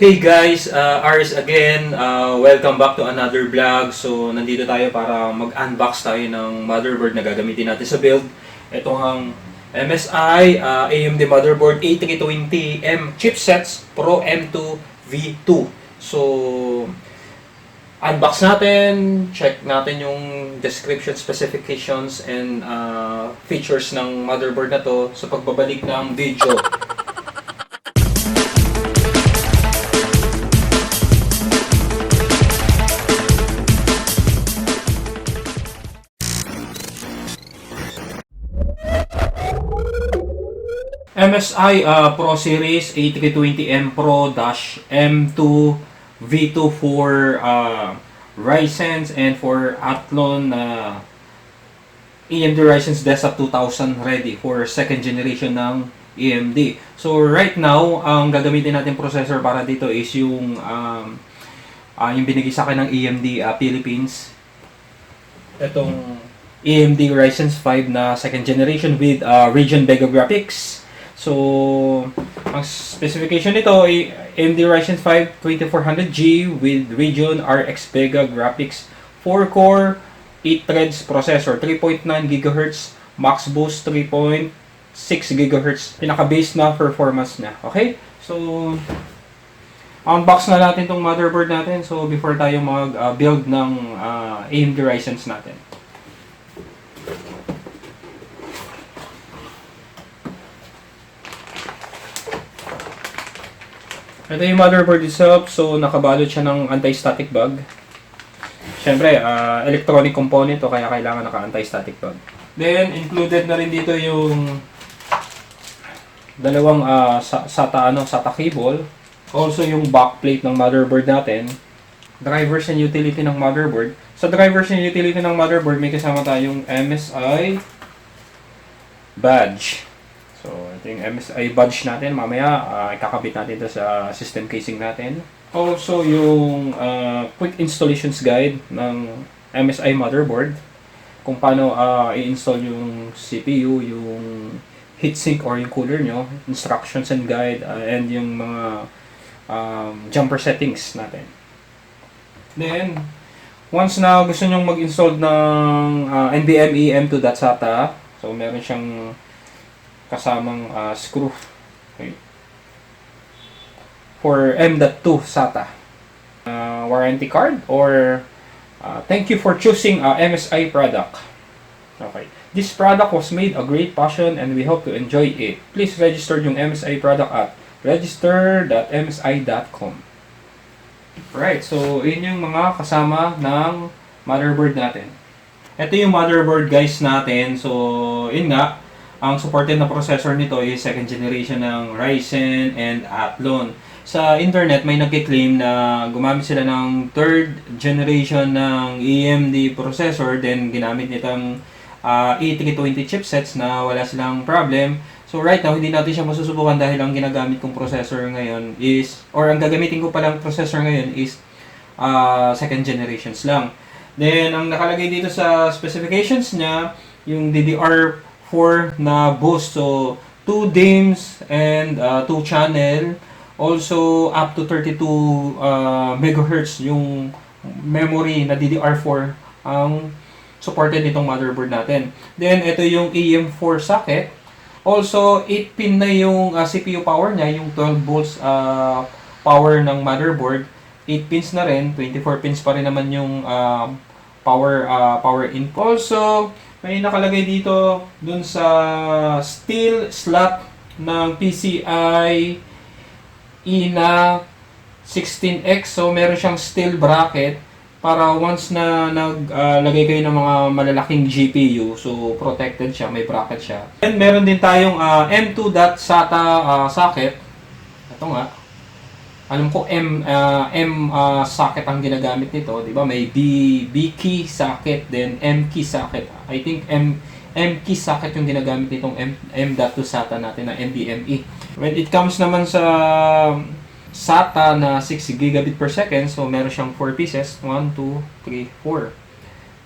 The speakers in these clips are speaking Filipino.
Hey guys, Aris again. Welcome back to another vlog. So, nandito tayo para mag-unbox tayo ng motherboard na gagamitin natin sa build. Ito ang MSI AMD Motherboard A320M chipsets Pro M2 V2. So, unbox natin, check natin yung description, specifications, and features ng motherboard na to sa pagbabalik ng video. MSI Pro Series A320M Pro -M2 V2 for Ryzen and for Athlon AMD Ryzen's Desktop 2000 ready for second generation ng AMD. So right now, ang gagamitin natin processor para dito is yung binigay sa akin ng AMD Philippines. Itong AMD Ryzen 5 na second generation with Radeon Vega graphics. So, ang specification nito ay AMD Ryzen 5 2400G with Radeon RX Vega graphics, 4-core, 8 threads processor, 3.9 GHz, max boost 3.6 GHz, pinaka-base na performance na. Okay? So, unbox na natin tong motherboard natin. So, before tayo mag-build ng AMD Ryzen's natin. Ito yung motherboard itself, so nakabalot siya ng anti-static bag. Siyempre, electronic component to, kaya kailangan naka-anti-static bag. Then, included na rin dito yung dalawang SATA cable. Also yung backplate ng motherboard natin. Drivers and utility ng motherboard. Sa drivers and utility ng motherboard, may kasama tayong MSI badge. So, ito yung MSI badge natin. Mamaya, ikakabit natin ito sa system casing natin. Also, yung quick installations guide ng MSI motherboard. Kung paano i-install yung CPU, yung heatsink or yung cooler nyo. Instructions and guide, and yung mga jumper settings natin. Then, once na gusto nyo mag-install ng NVMe M2.SATA, so meron siyang kasamang screw, okay, for M.2 SATA. Warranty card or thank you for choosing MSI product. Okay. This product was made a great passion and we hope to enjoy it. Please register yung MSI product at register.msi.com. Right, so yun yung mga kasama ng motherboard natin. Ito yung motherboard guys natin. So, yun nga, ang supported na processor nito is second generation ng Ryzen and Athlon. Sa internet, may nagki-claim na gumamit sila ng third generation ng AMD processor, then ginamit nitong A320 chipsets na wala silang problem. So right now, hindi natin siya masusubukan dahil ang ginagamit kong processor ngayon is, or ang gagamitin ko palang processor ngayon is second generations lang. Then, ang nakalagay dito sa specifications niya, yung DDR4 na boost. So, 2 DIMMs and 2 channel. Also, up to 32 MHz yung memory na DDR4 ang supported nitong motherboard natin. Then, ito yung AM4 socket. Also, 8-pin na yung CPU power niya, yung 12 volts power ng motherboard. 8 pins na rin, 24 pins pa rin naman yung power in. Also, may nakalagay dito dun sa steel slot ng PCI na 16X. So, meron siyang steel bracket para once na naglagay kayo ng mga malalaking GPU, so protected siya, may bracket siya. And meron din tayong M2.SATA socket. Ito nga. Alam ko M socket ang ginagamit nito, 'di ba? May B key socket, then M key socket. I think M key socket yung ginagamit nitong M.2 SATA natin na NVMe. When it comes naman sa SATA na 6 gigabit per second, so meron siyang 4 pieces, 1 2 3 4.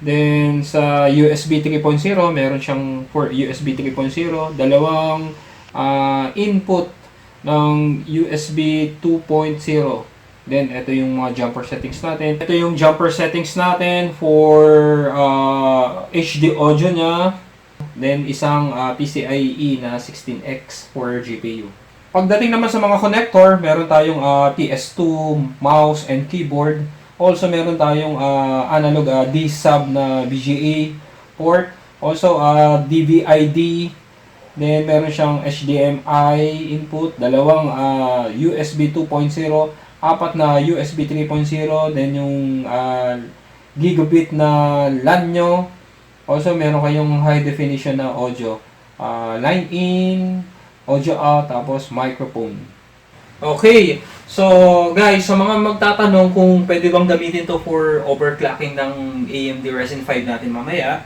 Then sa USB 3.0, meron siyang USB 3.0, dalawang input ng USB 2.0. Then, ito yung mga jumper settings natin. Ito yung jumper settings natin for HD audio niya. Then, isang PCIe na 16X for GPU. Pagdating naman sa mga connector, meron tayong PS2, mouse, and keyboard. Also, meron tayong analog D-sub na VGA port. Also, DVI-D. Then, meron siyang HDMI input, dalawang USB 2.0, apat na USB 3.0, then yung gigabit na LAN nyo. Also, meron kayong high definition na audio. Line in, audio out, tapos microphone. Okay, so guys, sa mga magtatanong kung pwede bang gamitin to for overclocking ng AMD Ryzen 5 natin mamaya,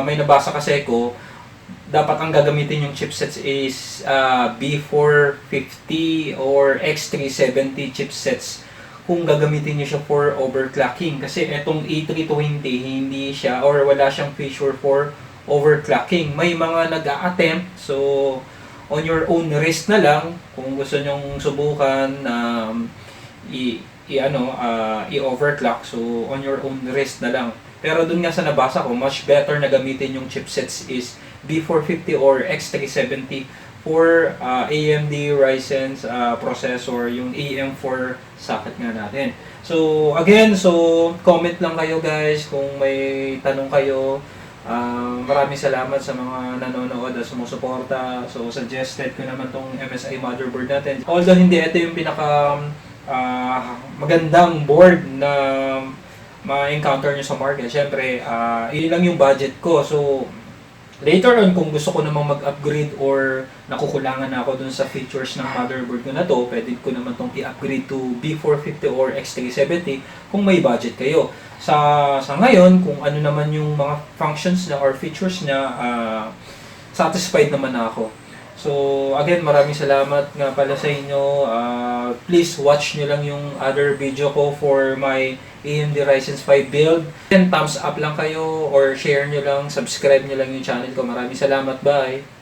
may nabasa kasi ko, dapat ang gagamitin yung chipsets is B450 or X370 chipsets kung gagamitin nyo siya for overclocking. Kasi etong A320 hindi siya or wala siyang feature for overclocking. May mga nag-a-attempt, so on your own risk na lang kung gusto nyong subukan i-overclock, so on your own risk na lang. Pero dun nga sa nabasa ko, much better na gamitin yung chipsets is B450 or X370 for AMD Ryzen processor, yung AM4 socket nga natin. So again, comment lang kayo guys kung may tanong kayo. Maraming salamat sa mga nanonood at sumusuporta. So suggested ko naman tong MSI motherboard natin. Although hindi ito yung pinaka magandang board na ma-encounter nyo sa market. Siyempre, yun lang yung budget ko. So later on, kung gusto ko namang mag-upgrade or nakukulangan na ako dun sa features ng motherboard ko na to, pwede ko naman tong i-upgrade to B450 or X370 kung may budget kayo. Sa ngayon, kung ano naman yung mga functions na or features na satisfied naman na ako. So, again, maraming salamat nga pala sa inyo. Please watch nyo lang yung other video ko for my AMD Ryzen 5 build. And thumbs up lang kayo or share nyo lang, subscribe nyo lang yung channel ko. Maraming salamat. Bye!